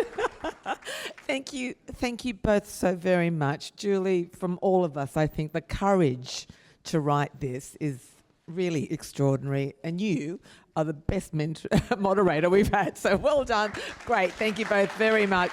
Thank you both so very much. Julie, from all of us, I think the courage to write this is really extraordinary, and you are the best moderator we've had, so well done. Great, thank you both very much.